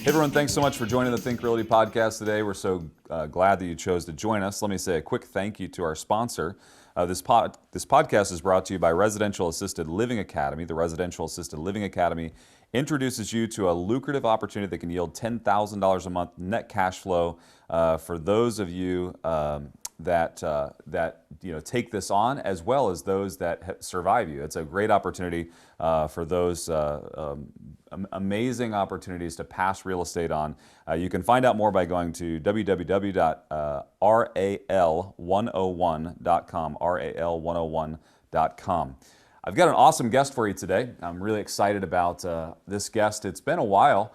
Hey everyone, thanks so much for joining the Think Realty podcast today. We're so glad that you chose to join us. Let me say a quick thank you to our sponsor. This podcast is brought to you by Residential Assisted Living Academy. The Residential Assisted Living Academy introduces you to a lucrative opportunity that can yield $10,000 a month net cash flow for those of you that take this on, as well as those that survive you. It's a great opportunity for those amazing opportunities to pass real estate on. You can find out more by going to www.ral101.com, ral101.com. I've got an awesome guest for you today. I'm really excited about this guest. It's been a while.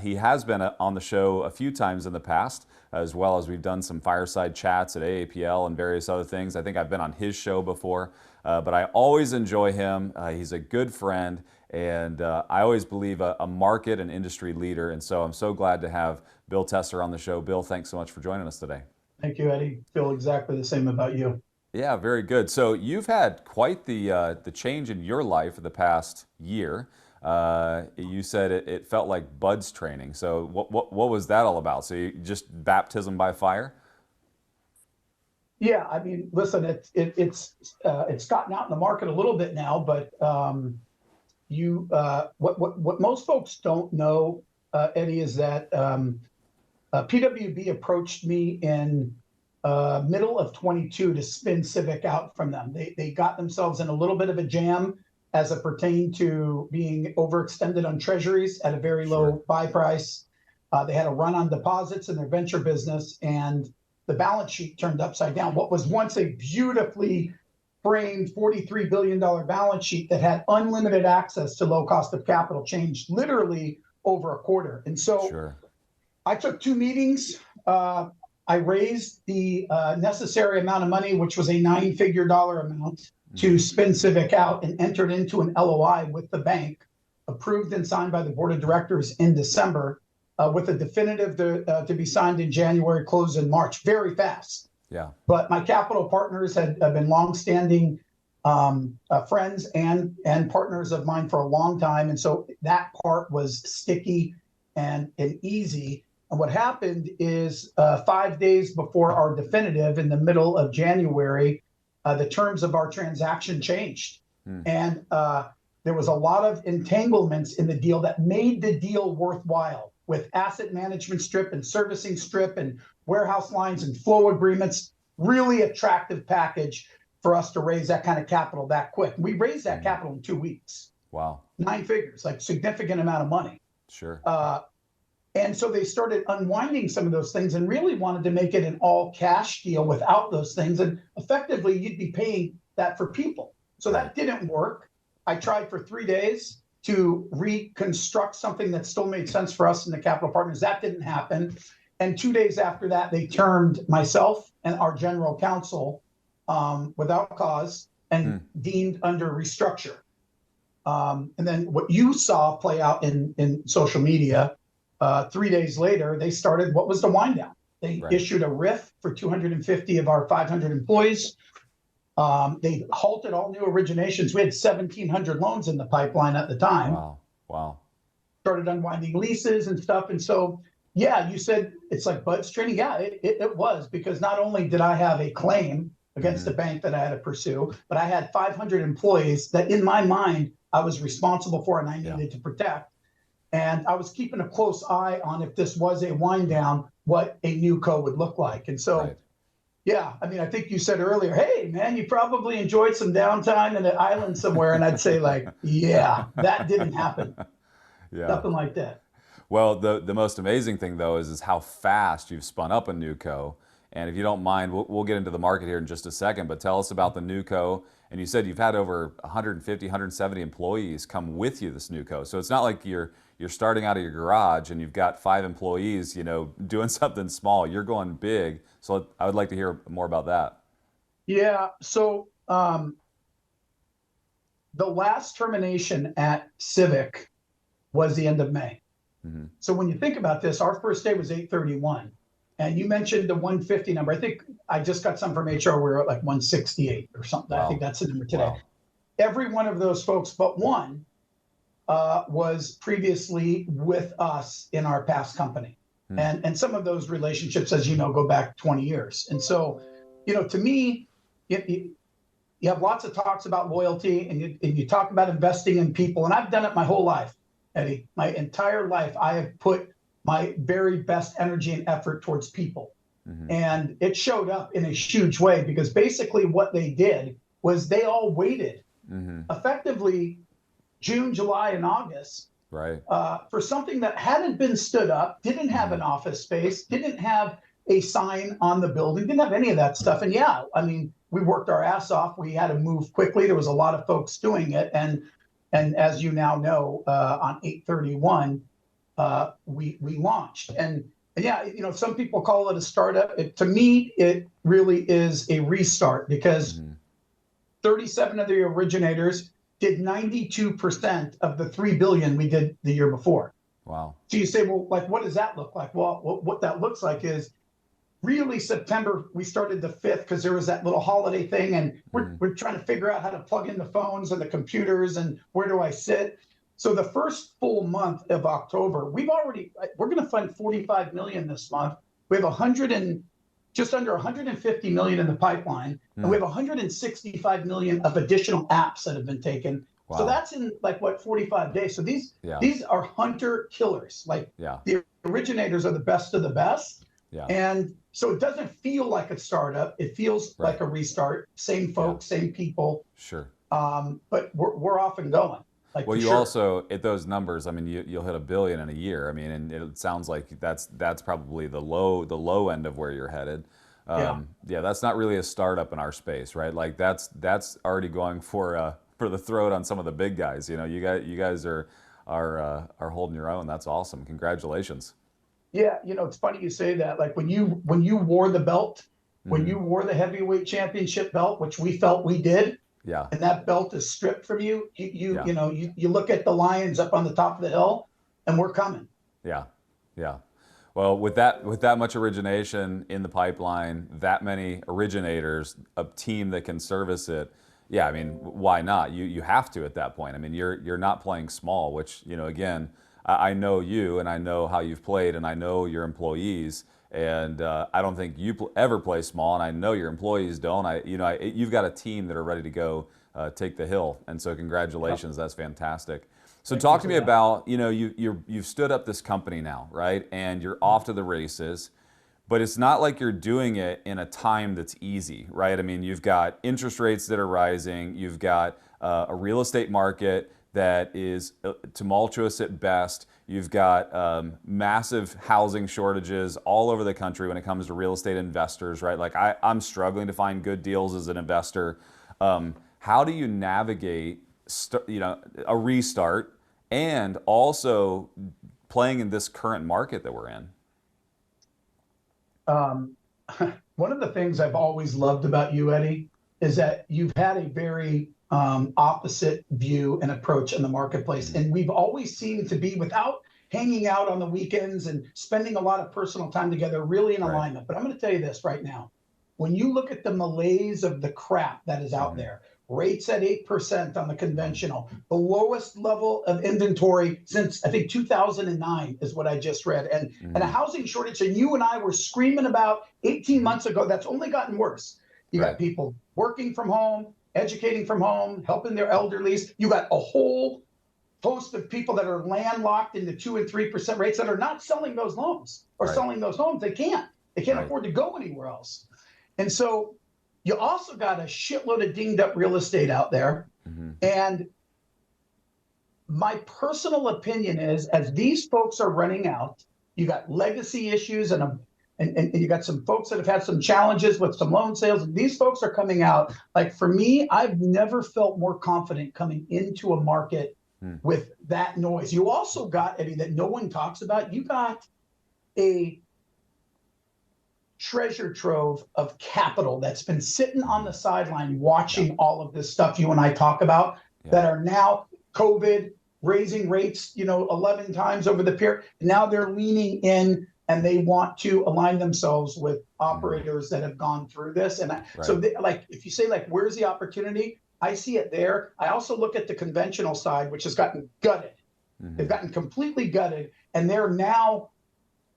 He has been on the show a few times in the past, as well as we've done some fireside chats at AAPL and various other things. I think I've been on his show before, but I always enjoy him. He's a good friend, and I always believe a market and industry leader. And so I'm so glad to have Bill Tesser on the show. Bill, thanks so much for joining us today. Thank you, Eddie. Feel exactly the same about you. Yeah, very good. So you've had quite the change in your life in the past year. You said it felt like buds training. So what was that all about? So you just baptism by fire? Yeah, I mean, listen, it's gotten out in the market a little bit now, but what most folks don't know, Eddie, is that PWB approached me in middle of 22 to spin Civic out from them. They got themselves in a little bit of a jam as it pertained to being overextended on treasuries at a very low buy price. They had a run on deposits in their venture business, and the balance sheet turned upside down. What was once a beautifully framed $43 billion balance sheet that had unlimited access to low cost of capital changed literally over a quarter. And so I took two meetings. I raised the necessary amount of money, which was a $9-figure amount, to spin Civic out, and entered into an LOI with the bank, approved and signed by the board of directors in December, with a definitive to be signed in January, close in March. Very fast. Yeah. But my capital partners have been longstanding friends and partners of mine for a long time, and so that part was sticky and easy. And what happened is 5 days before our definitive, in the middle of January, the terms of our transaction changed. And there was a lot of entanglements in the deal that made the deal worthwhile, with asset management strip and servicing strip and warehouse lines and flow agreements. Really attractive package for us to raise that kind of capital that quick. We raised that capital in 2 weeks. Wow. 9 figures, like significant amount of money. Sure. And so they started unwinding some of those things and really wanted to make it an all cash deal without those things. And effectively, you'd be paying that for people. So that didn't work. I tried for 3 days to reconstruct something that still made sense for us and the capital partners. That didn't happen. And 2 days after that, they termed myself and our general counsel without cause and deemed under restructure. And then what you saw play out in social media, 3 days later, they started what was the wind down. They issued a RIF for 250 of our 500 employees. They halted all new originations. We had 1,700 loans in the pipeline at the time. Wow. Started unwinding leases and stuff. And so, yeah, you said it's like buds training. Yeah, it was, because not only did I have a claim against the bank that I had to pursue, but I had 500 employees that in my mind I was responsible for and I needed to protect. And I was keeping a close eye on, if this was a wind down, what a new co would look like. And so, yeah, I mean, I think you said earlier, hey, man, you probably enjoyed some downtime in an island somewhere. And I'd say, like, yeah, that didn't happen. Nothing like that. Well, the most amazing thing, though, is how fast you've spun up a new co. And if you don't mind, we'll get into the market here in just a second, but tell us about the new co. And you said you've had over 150, 170 employees come with you this new co. So it's not like you're starting out of your garage and you've got 5 employees, doing something small. You're going big. So I would like to hear more about that. Yeah. So the last termination at Civic was the end of May. So when you think about this, our first day was 8/31. And you mentioned the 150 number. I think I just got some from HR. We were at like 168 or something. Wow. I think that's the number today. Wow. Every one of those folks but one was previously with us in our past company. And some of those relationships, as you know, go back 20 years. And so, to me, you have lots of talks about loyalty, and you talk about investing in people. And I've done it my whole life, Eddie. My entire life, I have put my very best energy and effort towards people. And it showed up in a huge way, because basically what they did was they all waited effectively June, July, and August for something that hadn't been stood up, didn't have an office space, didn't have a sign on the building, didn't have any of that stuff. And yeah, I mean, we worked our ass off. We had to move quickly. There was a lot of folks doing it. And as you now know, on 8/31, we launched. And yeah, some people call it a startup. To me, it really is a restart, because 37 of the originators did 92% of the 3 billion we did the year before. Wow. So you say, well, like, what does that look like? Well, what that looks like is really September, we started the 5th because there was that little holiday thing, and we're trying to figure out how to plug in the phones and the computers and where do I sit. So the first full month of October, we're going to fund 45 million this month. We have just under 150 million in the pipeline, and we have 165 million of additional apps that have been taken. Wow. So that's in 45 days. So these are hunter killers. The originators are the best of the best. Yeah. And so it doesn't feel like a startup. It feels like a restart. Same folks, same people. Sure. But we're off and going. Well, you also, at those numbers, I mean, you'll hit $1 billion in a year. I mean, and it sounds like that's probably the low end of where you're headed. That's not really a startup in our space, right? Like that's already going for the throat on some of the big guys. You guys are holding your own. That's awesome. Congratulations. Yeah, it's funny you say that. Like when you wore the belt, when you wore the heavyweight championship belt, which we felt we did. Yeah. And that belt is stripped from you. You look at the lions up on the top of the hill, and we're coming. Yeah. Yeah. Well, with that much origination in the pipeline, that many originators, a team that can service it, yeah, I mean, why not? You have to at that point. I mean, you're not playing small, which, again, I know you and I know how you've played and I know your employees, and I don't think you ever play small, and I know your employees don't. You've got a team that are ready to go take the hill, and so congratulations. Yep. That's fantastic. So talk to me about, you've stood up this company now, right? And you're off to the races, but it's not like you're doing it in a time that's easy, right? I mean, you've got interest rates that are rising. You've got a real estate market that is tumultuous at best. You've got massive housing shortages all over the country when it comes to real estate investors, right? Like I'm struggling to find good deals as an investor. How do you navigate a restart and also playing in this current market that we're in? One of the things I've always loved about you, Eddie, is that you've had a very opposite view and approach in the marketplace. And we've always seemed to be, without hanging out on the weekends and spending a lot of personal time together, really in alignment. But I'm going to tell you this right now. When you look at the malaise of the crap that is out there, rates at 8% on the conventional, the lowest level of inventory since, I think, 2009 is what I just read. And a housing shortage that you and I were screaming about 18 months ago, that's only gotten worse. You got people working from home, educating from home, helping their elderlies. You got a whole host of people that are landlocked in the 2 and 3% rates that are not selling those loans or selling those homes. They can't afford to go anywhere else. And so you also got a shitload of dinged up real estate out there. And my personal opinion is, as these folks are running out, you got legacy issues and you got some folks that have had some challenges with some loan sales. And these folks are coming out. Like for me, I've never felt more confident coming into a market with that noise. You also got, Eddie, that no one talks about, you got a treasure trove of capital that's been sitting on the sideline watching all of this stuff you and I talk about that are now COVID raising rates, 11 times over the period. Now they're leaning in and they want to align themselves with operators that have gone through this. And so if you say where's the opportunity? I see it there. I also look at the conventional side, which has gotten gutted. They've gotten completely gutted, and they're now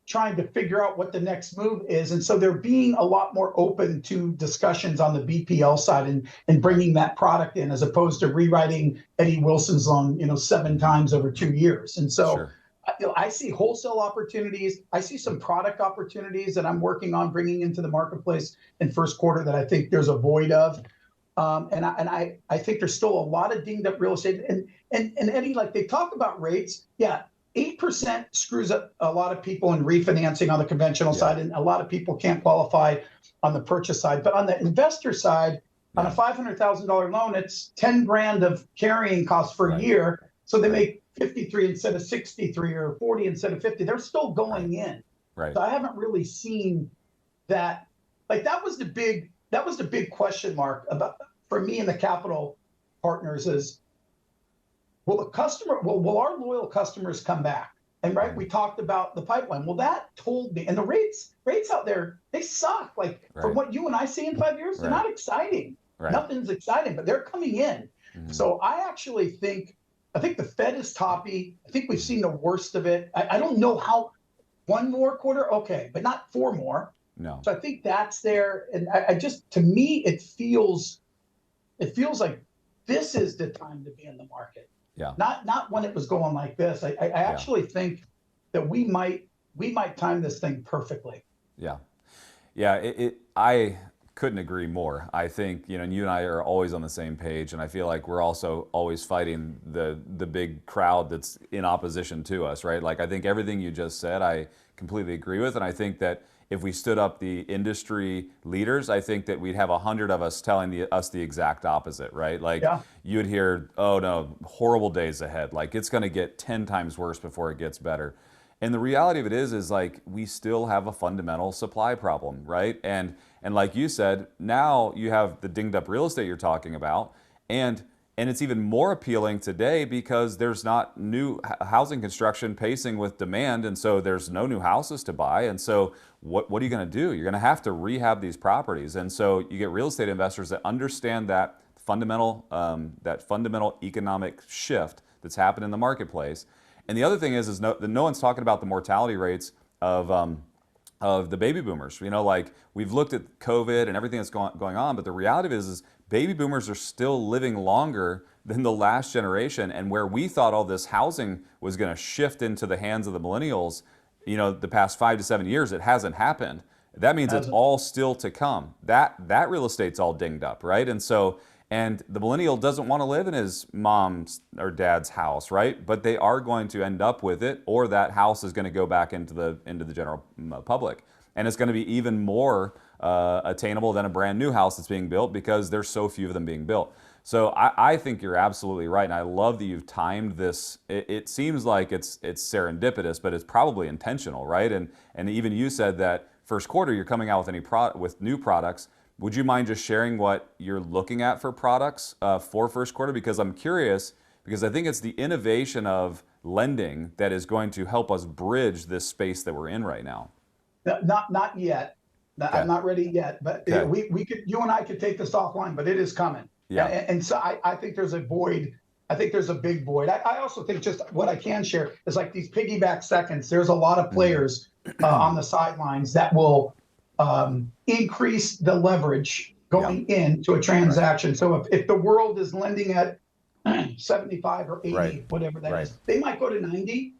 trying to figure out what the next move is. And so they're being a lot more open to discussions on the BPL side and bringing that product in, as opposed to rewriting Eddie Wilson's loan, 7 times over 2 years. And so Sure. I see wholesale opportunities. I see some product opportunities that I'm working on bringing into the marketplace in first quarter that I think there's a void of. And I think there's still a lot of dinged up real estate. And Eddie, like they talk about rates, yeah, 8% screws up a lot of people in refinancing on the conventional side, and a lot of people can't qualify on the purchase side. But on the investor side, on a $500,000 loan, it's 10 grand of carrying costs for a year. So they make 53 instead of 63, or 40 instead of 50. They're still going in. Right. So I haven't really seen that. Like that was the big question mark about for me and the capital partners is, will our loyal customers come back? And we talked about the pipeline. Well, that told me, and the rates out there, they suck. Like from what you and I see in 5 years, they're not exciting. Nothing's exciting, but they're coming in. So I actually think the Fed is toppy. I think we've seen the worst of it. I don't know how, one more quarter, okay, but not 4 more. No. So I think that's there. And I just, to me, it feels like this is the time to be in the market. Yeah. Not when it was going like this. I actually think that we might time this thing perfectly. Yeah. Yeah. I couldn't agree more. I think, and you and I are always on the same page, and I feel like we're also always fighting the big crowd that's in opposition to us, right? Like I think everything you just said, I completely agree with. And I think that if we stood up the industry leaders, I think that we'd have 100 of us telling us the exact opposite, right? Like you'd hear, oh no, horrible days ahead. Like it's going to get 10 times worse before it gets better. And the reality of it is like we still have a fundamental supply problem, right? And like you said, now you have the dinged up real estate you're talking about, and it's even more appealing today because there's not new housing construction pacing with demand, and so there's no new houses to buy. And so what are you going to do? You're going to have to rehab these properties. And so you get real estate investors that understand that fundamental economic shift that's happened in the marketplace. And the other thing is no one's talking about the mortality rates of the baby boomers. Like we've looked at COVID and everything that's going on, but the reality is baby boomers are still living longer than the last generation. And where we thought all this housing was going to shift into the hands of the millennials, the past 5 to 7 years, it hasn't happened. That means it's all still to come. That real estate's all dinged up, right? And the millennial doesn't want to live in his mom's or dad's house, right? But they are going to end up with it, or that house is going to go back into the general public. And it's going to be even more attainable than a brand new house that's being built because there's so few of them being built. So I think you're absolutely right. And I love that you've timed this. It seems like it's serendipitous, but it's probably intentional, right? And even you said that first quarter you're coming out with new products. Would you mind just sharing what you're looking at for products for first quarter? Because I'm curious, because I think it's the innovation of lending that is going to help us bridge this space that we're in right now. Not yet. Okay. I'm not ready yet, but you and I could take this offline, but it is coming. Yeah. And so I think there's a void. I think there's a big void. I also think just what I can share is like these piggyback seconds. There's a lot of players on the sidelines that will increase the leverage going into a transaction. So if the world is lending at 75 or 80, whatever that is, they might go to 90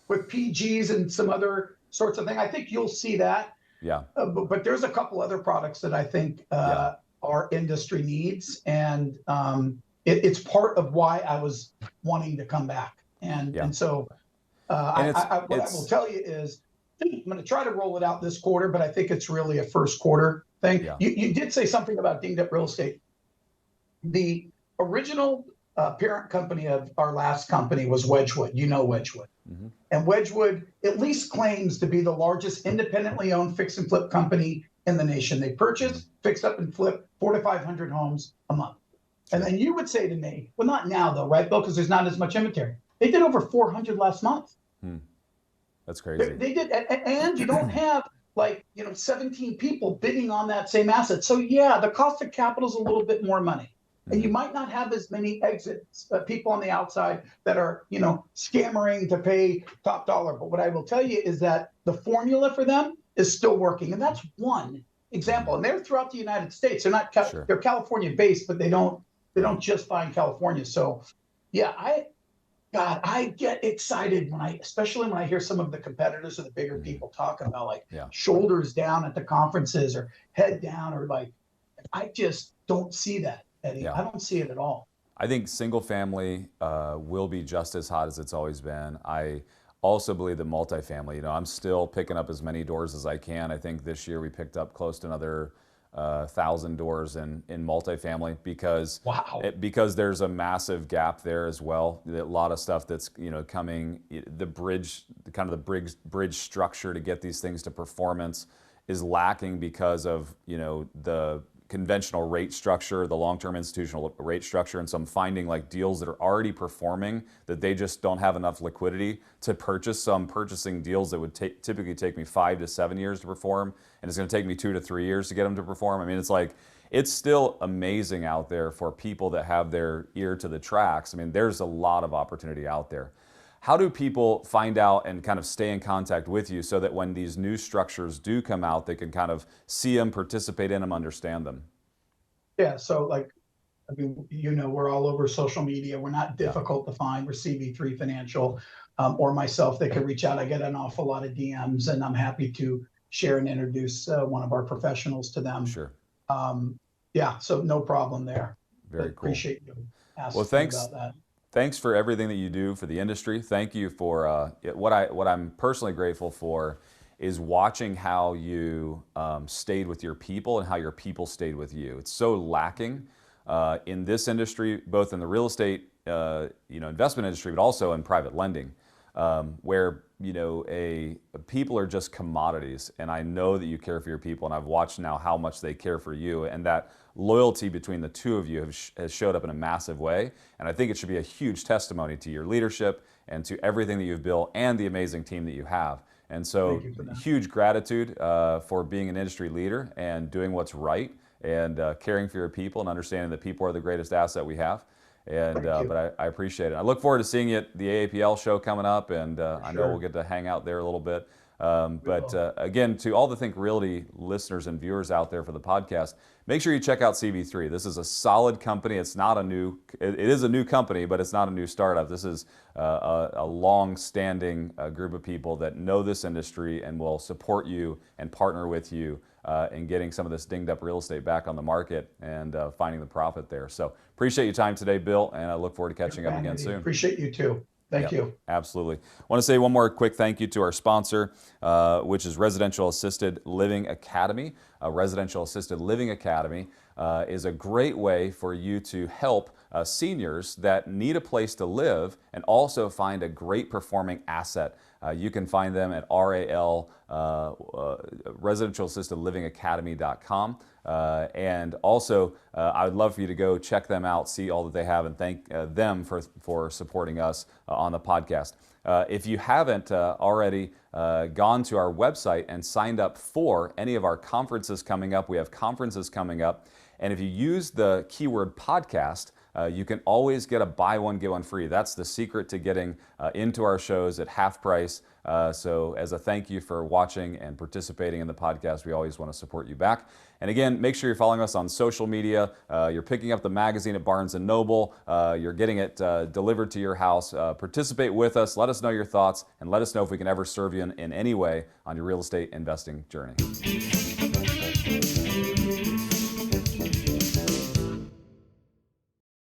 with PGs and some other sorts of things. I think you'll see that. Yeah. But there's a couple other products that I think our industry needs, and it's part of why I was wanting to come back. And so what I will tell you is I'm going to try to roll it out this quarter, but I think it's really a first quarter thing. Yeah. You did say something about dinged up real estate. The original parent company of our last company was Wedgwood. Wedgwood. Mm-hmm. And Wedgwood at least claims to be the largest independently owned fix and flip company in the nation. They purchase, fix up, and flip 400 to 500 homes a month. Sure. And then you would say to me, well, not now though, right, Bill, because there's not as much inventory. They did over 400 last month. That's crazy. They did, and you don't have 17 people bidding on that same asset. So yeah, the cost of capital is a little bit more money. and you might not have as many exits, people on the outside that are, scammering to pay top dollar. But what I will tell you is that the formula for them is still working, and that's one example. And they're throughout the United States. They're not Sure. they're California based, but they don't just buy in California. So yeah, I get excited especially when I hear some of the competitors or the bigger people talking about like Yeah. shoulders down at the conferences or head down, or like, I just don't see that, Eddie. Yeah. I don't see it at all. I think single family will be just as hot as it's always been. I also believe that multifamily, I'm still picking up as many doors as I can. I think this year we picked up close to another 1,000 doors in multifamily because Wow. because there's a massive gap there as well. A lot of stuff that's coming, the bridge structure to get these things to performance is lacking because of the conventional rate structure, the long-term institutional rate structure. And so I'm finding like deals that are already performing that they just don't have enough liquidity to purchase. So I'm purchasing deals that would typically take me 5 to 7 years to perform, and it's going to take me 2 to 3 years to get them to perform. I mean, it's still amazing out there for people that have their ear to the tracks. I mean, there's a lot of opportunity out there. How do people find out and kind of stay in contact with you so that when these new structures do come out, they can kind of see them, participate in them, understand them? Yeah. So we're all over social media. We're not difficult to find. We're CV3 Financial, or myself. They can reach out. I get an awful lot of DMs, and I'm happy to share and introduce one of our professionals to them. Sure. Yeah. So no problem there. Very cool. Appreciate you asking Well, thanks. about that. Thanks for everything that you do for the industry. Thank you for what I'm personally grateful for is watching how you stayed with your people and how your people stayed with you. It's so lacking in this industry, both in the real estate investment industry, but also in private lending, where people are just commodities. And I know that you care for your people, and I've watched now how much they care for you, and that loyalty between the two of you has showed up in a massive way. And I think it should be a huge testimony to your leadership and to everything that you've built and the amazing team that you have. And so huge gratitude for being an industry leader and doing what's right and caring for your people and understanding that people are the greatest asset we have. And but I appreciate it. I look forward to seeing you at the AAPL show coming up, and I know we'll get to hang out there a little bit. Again, to all the Think Realty listeners and viewers out there for the podcast, make sure you check out CV3. This is a solid company. It's not it is a new company, but it's not a new startup. This is a long-standing group of people that know this industry and will support you and partner with you in getting some of this dinged up real estate back on the market and finding the profit there. So appreciate your time today, Bill, and I look forward to catching up again soon. Appreciate you too. Thank you. Absolutely. I want to say one more quick thank you to our sponsor, which is Residential Assisted Living Academy. Residential Assisted Living Academy is a great way for you to help seniors that need a place to live and also find a great performing asset. You can find them at residentialassistedlivingacademy.com. And also, I would love for you to go check them out, see all that they have, and thank them for supporting us on the podcast. If you haven't already gone to our website and signed up for any of our conferences coming up, we have conferences coming up. And if you use the keyword podcast, you can always get a buy one, get one free. That's the secret to getting into our shows at half price. So as a thank you for watching and participating in the podcast, we always want to support you back. And again, make sure you're following us on social media. You're picking up the magazine at Barnes & Noble. You're getting it delivered to your house. Participate with us. Let us know your thoughts, and let us know if we can ever serve you in any way on your real estate investing journey.